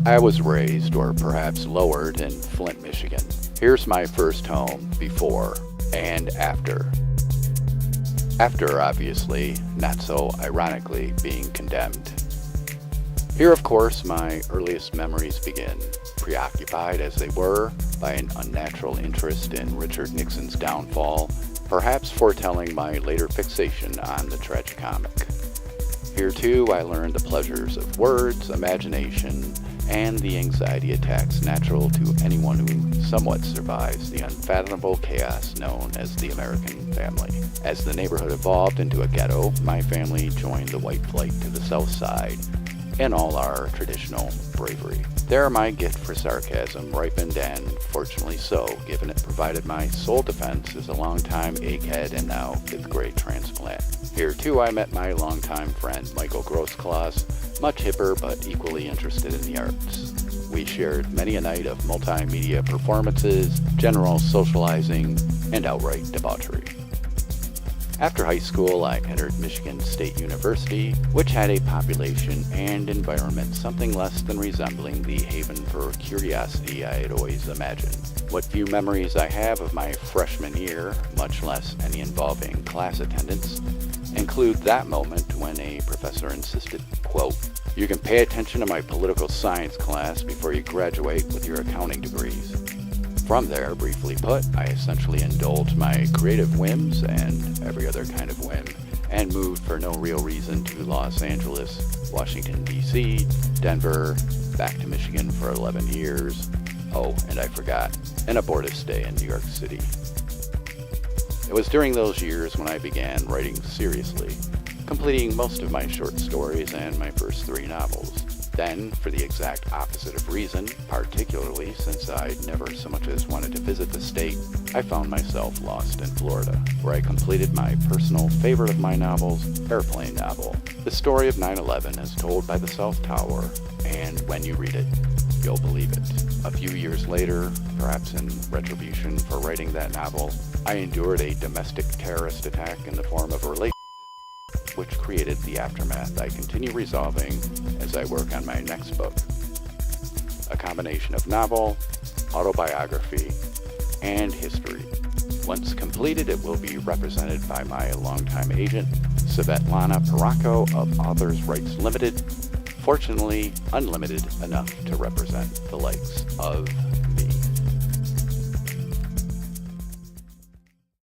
I was raised, or perhaps lowered, in Flint, Michigan. Here's my first home before and after. After, obviously, not so ironically, being condemned. Here, of course, my earliest memories begin, preoccupied as they were by an unnatural interest in Richard Nixon's downfall, perhaps foretelling my later fixation on the tragicomic. Here, too, I learned the pleasures of words, imagination, and the anxiety attacks natural to anyone who somewhat survives the unfathomable chaos known as the American family. As the neighborhood evolved into a ghetto, my family joined the white flight to the south side in all our traditional bravery. There my gift for sarcasm ripened, and fortunately so, given it provided my sole defense as a longtime egghead and now 5th grade transplant. Here too I met my longtime friend Michael Grossclass, much hipper but equally interested in the arts. We shared many a night of multimedia performances, general socializing, and outright debauchery. After high school, I entered Michigan State University, which had a population and environment something less than resembling the haven for curiosity I had always imagined. What few memories I have of my freshman year, much less any involving class attendance, include that moment when a professor insisted, quote, "You can pay attention to my political science class before you graduate with your accounting degrees." From there, briefly put, I essentially indulged my creative whims and every other kind of whim, and moved for no real reason to Los Angeles, Washington, D.C., Denver, back to Michigan for 11 years. Oh, and I forgot, an abortive stay in New York City. It was during those years when I began writing seriously, completing most of my short stories and my first 3 novels. Then, for the exact opposite of reason, particularly since I'd never so much as wanted to visit the state, I found myself lost in Florida, where I completed my personal favorite of my novels, airplane novel, the story of 9/11 as told by the South Tower, and when you read it, you'll believe it. A few years later, perhaps in retribution for writing that novel, I endured a domestic terrorist attack in the form of a relationship, which created the aftermath I continue resolving as I work on my next book. A combination of novel, autobiography, and history. Once completed, it will be represented by my longtime agent, Svetlana Parako of Authors Rights Limited, fortunately unlimited enough to represent the likes of